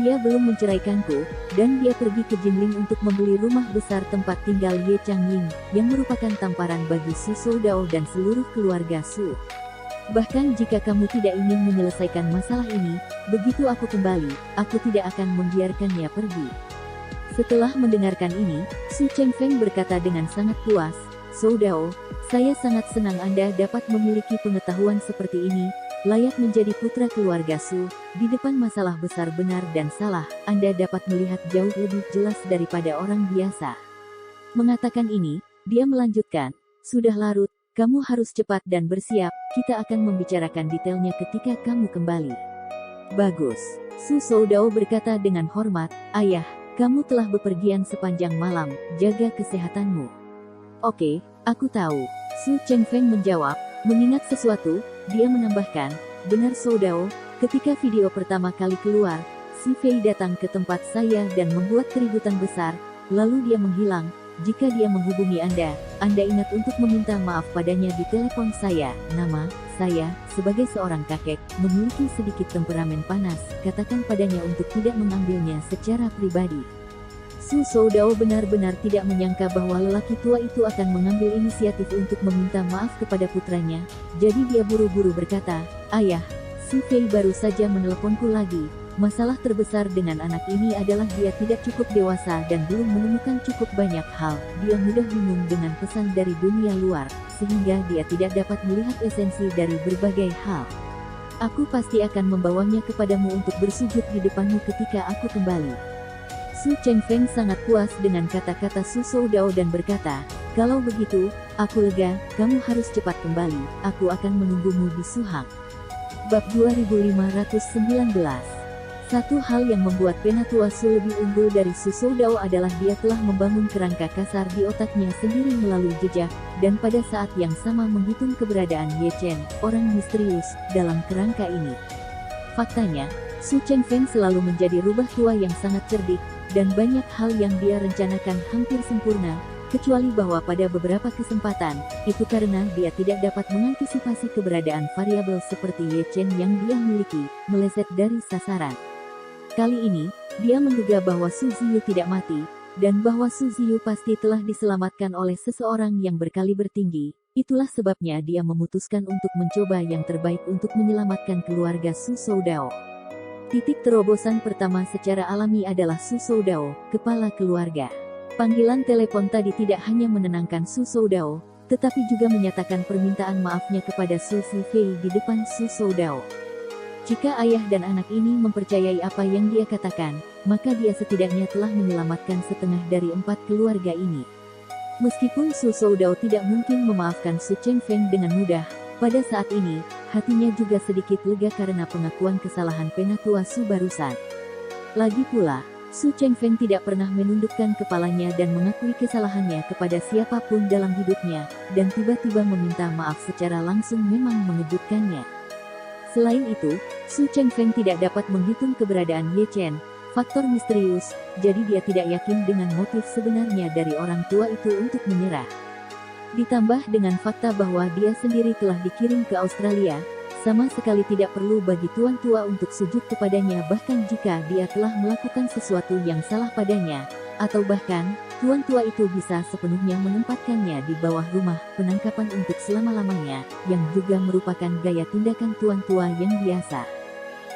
Dia belum menceraikanku, dan dia pergi ke Jinling untuk membeli rumah besar tempat tinggal Ye Changying, yang merupakan tamparan bagi Su Soudao dan seluruh keluarga Su. Bahkan jika kamu tidak ingin menyelesaikan masalah ini, begitu aku kembali, aku tidak akan membiarkannya pergi." Setelah mendengarkan ini, Su Chengfeng berkata dengan sangat puas, "Soudao, saya sangat senang Anda dapat memiliki pengetahuan seperti ini. Layak menjadi putra keluarga Su, di depan masalah besar benar dan salah, Anda dapat melihat jauh lebih jelas daripada orang biasa." Mengatakan ini, dia melanjutkan, "Sudah larut, kamu harus cepat dan bersiap, kita akan membicarakan detailnya ketika kamu kembali." "Bagus." Su Soudao berkata dengan hormat, "Ayah, kamu telah bepergian sepanjang malam, jaga kesehatanmu." "Oke, aku tahu." Su Chengfeng menjawab, mengingat sesuatu. Dia menambahkan, "Benar Soudao, ketika video pertama kali keluar, si Fei datang ke tempat saya dan membuat keributan besar, lalu dia menghilang. Jika dia menghubungi Anda ingat untuk meminta maaf padanya di telepon saya. Nama saya, sebagai seorang kakek, memiliki sedikit temperamen panas, katakan padanya untuk tidak mengambilnya secara pribadi." Su Soudao benar-benar tidak menyangka bahwa lelaki tua itu akan mengambil inisiatif untuk meminta maaf kepada putranya, jadi dia buru-buru berkata, "Ayah, si Fei baru saja meneleponku lagi, masalah terbesar dengan anak ini adalah dia tidak cukup dewasa dan belum menemukan cukup banyak hal. Dia mudah bingung dengan pesan dari dunia luar, sehingga dia tidak dapat melihat esensi dari berbagai hal. Aku pasti akan membawanya kepadamu untuk bersujud di depanmu ketika aku kembali. Su Chengfeng sangat puas dengan kata-kata Su Soudao dan berkata, kalau begitu, aku lega, kamu harus cepat kembali, aku akan menunggumu di Suhang. Bab 2519. Satu hal yang membuat Penatua Su lebih unggul dari Su Soudao adalah dia telah membangun kerangka kasar di otaknya sendiri melalui jejak, dan pada saat yang sama menghitung keberadaan Ye Chen, orang misterius, dalam kerangka ini. Faktanya, Su Chengfeng selalu menjadi rubah tua yang sangat cerdik, dan banyak hal yang dia rencanakan hampir sempurna, kecuali bahwa pada beberapa kesempatan, itu karena dia tidak dapat mengantisipasi keberadaan variabel seperti Ye Chen yang dia miliki, meleset dari sasaran. Kali ini, dia menduga bahwa Su Ziyu tidak mati, dan bahwa Su Ziyu pasti telah diselamatkan oleh seseorang yang berkaliber tinggi. Itulah sebabnya dia memutuskan untuk mencoba yang terbaik untuk menyelamatkan keluarga Su Soudao. Titik terobosan pertama secara alami adalah Su Soudao, kepala keluarga. Panggilan telepon tadi tidak hanya menenangkan Su Soudao, tetapi juga menyatakan permintaan maafnya kepada Su Zifei di depan Su Soudao. Jika ayah dan anak ini mempercayai apa yang dia katakan, maka dia setidaknya telah menyelamatkan setengah dari 4 keluarga ini. Meskipun Su Soudao tidak mungkin memaafkan Su Chengfeng dengan mudah, pada saat ini, hatinya juga sedikit lega karena pengakuan kesalahan Penatua Su barusan. Lagi pula, Su Chengfeng tidak pernah menundukkan kepalanya dan mengakui kesalahannya kepada siapapun dalam hidupnya, dan tiba-tiba meminta maaf secara langsung memang mengejutkannya. Selain itu, Su Chengfeng tidak dapat menghitung keberadaan Ye Chen, faktor misterius, jadi dia tidak yakin dengan motif sebenarnya dari orang tua itu untuk menyerah. Ditambah dengan fakta bahwa dia sendiri telah dikirim ke Australia, sama sekali tidak perlu bagi tuan tua untuk sujud kepadanya bahkan jika dia telah melakukan sesuatu yang salah padanya, atau bahkan, tuan tua itu bisa sepenuhnya menempatkannya di bawah rumah penangkapan untuk selama-lamanya, yang juga merupakan gaya tindakan tuan tua yang biasa.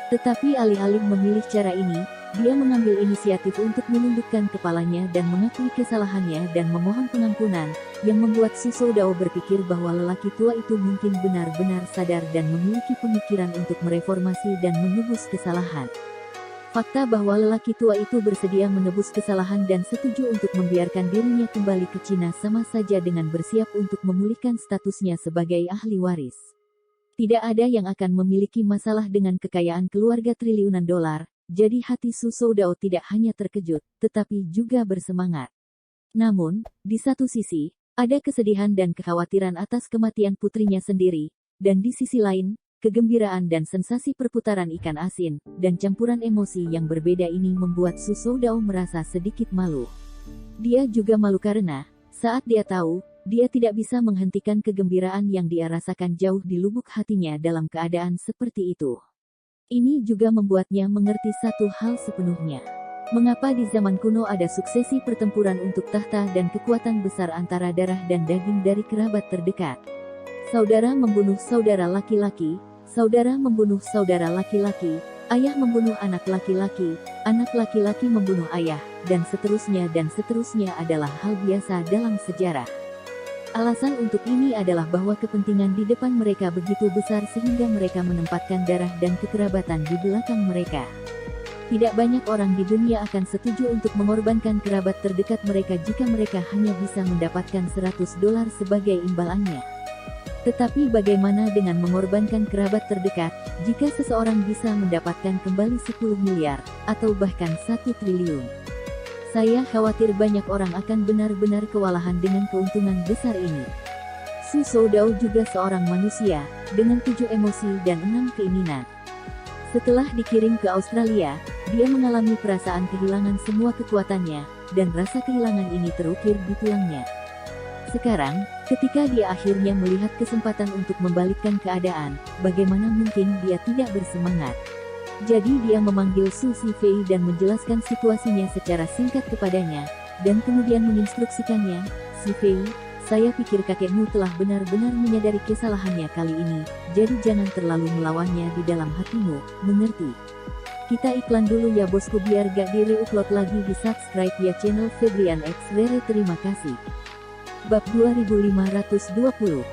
Tetapi alih-alih memilih cara ini, dia mengambil inisiatif untuk menundukkan kepalanya dan mengakui kesalahannya dan memohon pengampunan, yang membuat Su Soudao berpikir bahwa lelaki tua itu mungkin benar-benar sadar dan memiliki pemikiran untuk mereformasi dan menebus kesalahan. Fakta bahwa lelaki tua itu bersedia menebus kesalahan dan setuju untuk membiarkan dirinya kembali ke Cina sama saja dengan bersiap untuk memulihkan statusnya sebagai ahli waris. Tidak ada yang akan memiliki masalah dengan kekayaan keluarga triliunan dolar, jadi hati Su Soudao tidak hanya terkejut, tetapi juga bersemangat. Namun, di satu sisi, ada kesedihan dan kekhawatiran atas kematian putrinya sendiri, dan di sisi lain, kegembiraan dan sensasi perputaran ikan asin, dan campuran emosi yang berbeda ini membuat Su Soudao merasa sedikit malu. Dia juga malu karena, saat dia tahu, dia tidak bisa menghentikan kegembiraan yang dia rasakan jauh di lubuk hatinya dalam keadaan seperti itu. Ini juga membuatnya mengerti satu hal sepenuhnya. Mengapa di zaman kuno ada suksesi pertempuran untuk tahta dan kekuatan besar antara darah dan daging dari kerabat terdekat. Saudara membunuh saudara laki-laki, saudara membunuh saudara laki-laki, ayah membunuh anak laki-laki membunuh ayah, dan seterusnya adalah hal biasa dalam sejarah. Alasan untuk ini adalah bahwa kepentingan di depan mereka begitu besar sehingga mereka menempatkan darah dan kekerabatan di belakang mereka. Tidak banyak orang di dunia akan setuju untuk mengorbankan kerabat terdekat mereka jika mereka hanya bisa mendapatkan $100 sebagai imbalannya. Tetapi bagaimana dengan mengorbankan kerabat terdekat, jika seseorang bisa mendapatkan kembali 10 miliar, atau bahkan 1 triliun? Saya khawatir banyak orang akan benar-benar kewalahan dengan keuntungan besar ini. Su Soudao juga seorang manusia, dengan 7 emosi dan 6 keinginan. Setelah dikirim ke Australia, dia mengalami perasaan kehilangan semua kekuatannya, dan rasa kehilangan ini terukir di tulangnya. Sekarang, ketika dia akhirnya melihat kesempatan untuk membalikkan keadaan, bagaimana mungkin dia tidak bersemangat? Jadi dia memanggil Su Zifei dan menjelaskan situasinya secara singkat kepadanya, dan kemudian menginstruksikannya, Zifei, saya pikir kakekmu telah benar-benar menyadari kesalahannya kali ini, jadi jangan terlalu melawannya di dalam hatimu, mengerti? Kita iklan dulu ya bosku biar gak di-reupload lagi di subscribe ya channel Febrian X Rere terima kasih. Bab 2520.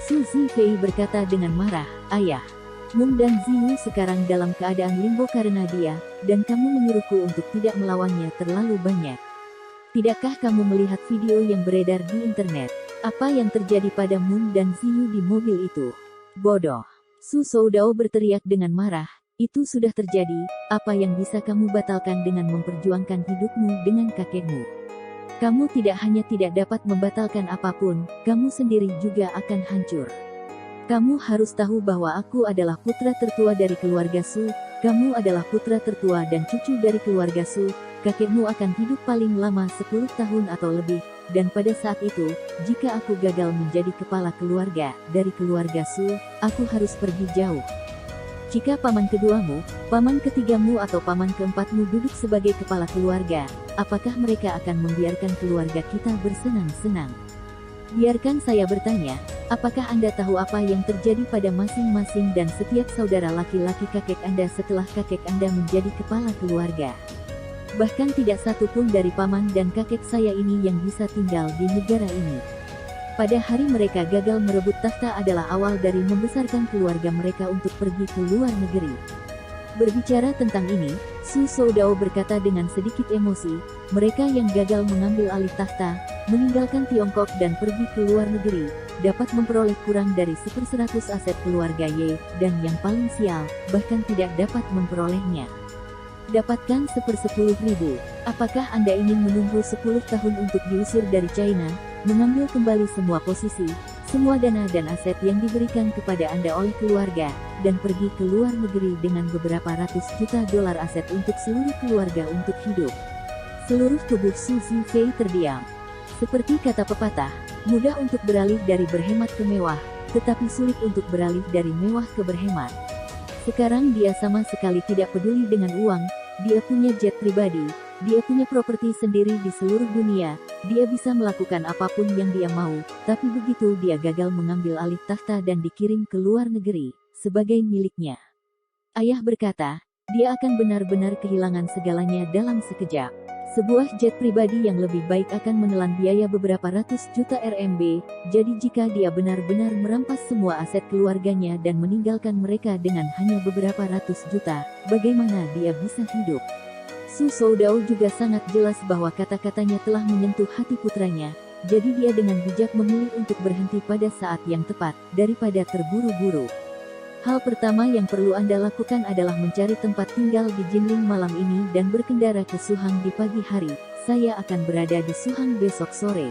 Su Zifei berkata dengan marah, ayah. Mung dan Ziyu sekarang dalam keadaan limbo karena dia, dan kamu menyuruhku untuk tidak melawannya terlalu banyak. Tidakkah kamu melihat video yang beredar di internet? Apa yang terjadi pada Mung dan Ziyu di mobil itu? Bodoh. Su Soudao berteriak dengan marah. Itu sudah terjadi, apa yang bisa kamu batalkan dengan memperjuangkan hidupmu dengan kakekmu? Kamu tidak hanya tidak dapat membatalkan apapun, kamu sendiri juga akan hancur. Kamu harus tahu bahwa aku adalah putra tertua dari keluarga Su, kamu adalah putra tertua dan cucu dari keluarga Su, kakekmu akan hidup paling lama 10 tahun atau lebih, dan pada saat itu, jika aku gagal menjadi kepala keluarga dari keluarga Su, aku harus pergi jauh. Jika paman keduamu, paman ketigamu atau paman keempatmu duduk sebagai kepala keluarga, apakah mereka akan membiarkan keluarga kita bersenang-senang? Biarkan saya bertanya, apakah Anda tahu apa yang terjadi pada masing-masing dan setiap saudara laki-laki kakek Anda setelah kakek Anda menjadi kepala keluarga? Bahkan tidak satu pun dari paman dan kakek saya ini yang bisa tinggal di negara ini. Pada hari mereka gagal merebut takhta adalah awal dari membesarkan keluarga mereka untuk pergi ke luar negeri. Berbicara tentang ini, Su Soudao berkata dengan sedikit emosi, mereka yang gagal mengambil alih takhta, meninggalkan Tiongkok dan pergi ke luar negeri, dapat memperoleh kurang dari 1/100 aset keluarga Ye, dan yang paling sial, bahkan tidak dapat memperolehnya. Dapatkan 1/10.000. Apakah Anda ingin menunggu 10 tahun untuk diusir dari China, mengambil kembali semua posisi, semua dana dan aset yang diberikan kepada Anda oleh keluarga, dan pergi ke luar negeri dengan beberapa ratus juta dolar aset untuk seluruh keluarga untuk hidup? Seluruh tubuh Su Zifei terdiam. Seperti kata pepatah, mudah untuk beralih dari berhemat ke mewah, tetapi sulit untuk beralih dari mewah ke berhemat. Sekarang dia sama sekali tidak peduli dengan uang, dia punya jet pribadi, dia punya properti sendiri di seluruh dunia, dia bisa melakukan apapun yang dia mau, tapi begitu dia gagal mengambil alih takhta dan dikirim ke luar negeri, sebagai miliknya. Ayah berkata, dia akan benar-benar kehilangan segalanya dalam sekejap. Sebuah jet pribadi yang lebih baik akan menelan biaya beberapa ratus juta RMB, jadi jika dia benar-benar merampas semua aset keluarganya dan meninggalkan mereka dengan hanya beberapa ratus juta, bagaimana dia bisa hidup? Su Soudao juga sangat jelas bahwa kata-katanya telah menyentuh hati putranya, jadi dia dengan bijak memilih untuk berhenti pada saat yang tepat, daripada terburu-buru. Hal pertama yang perlu Anda lakukan adalah mencari tempat tinggal di Jinling malam ini dan berkendara ke Suhang di pagi hari. Saya akan berada di Suhang besok sore.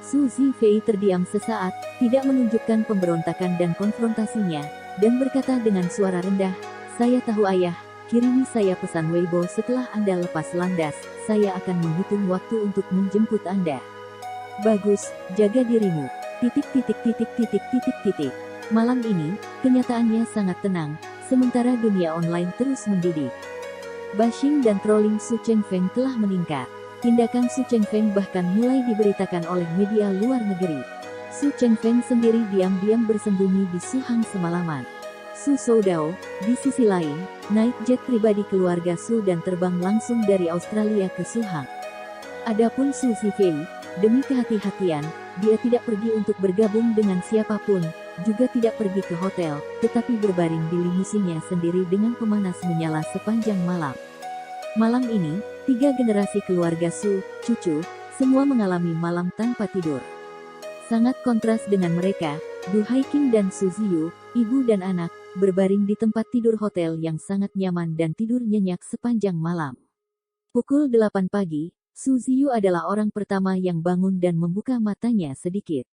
Su Zifei terdiam sesaat, tidak menunjukkan pemberontakan dan konfrontasinya, dan berkata dengan suara rendah, saya tahu ayah, kirimi saya pesan Weibo setelah Anda lepas landas, saya akan menghitung waktu untuk menjemput Anda. Bagus, jaga dirimu. Malam ini, kenyataannya sangat tenang, sementara dunia online terus mendidih. Bashing dan trolling Su Chengfeng telah meningkat. Tindakan Su Chengfeng bahkan mulai diberitakan oleh media luar negeri. Su Chengfeng sendiri diam-diam bersembunyi di Suhang semalaman. Su Soudao, di sisi lain, naik jet pribadi keluarga Su dan terbang langsung dari Australia ke Suhang. Adapun Su Zifei, demi kehati-hatian, dia tidak pergi untuk bergabung dengan siapapun, juga tidak pergi ke hotel, tetapi berbaring di limusinnya sendiri dengan pemanas menyala sepanjang malam. Malam ini, 3 generasi keluarga Su, cucu, semua mengalami malam tanpa tidur. Sangat kontras dengan mereka, Du Haiqing dan Su Ziyu, ibu dan anak, berbaring di tempat tidur hotel yang sangat nyaman dan tidur nyenyak sepanjang malam. Pukul 8 pagi, Su Ziyu adalah orang pertama yang bangun dan membuka matanya sedikit.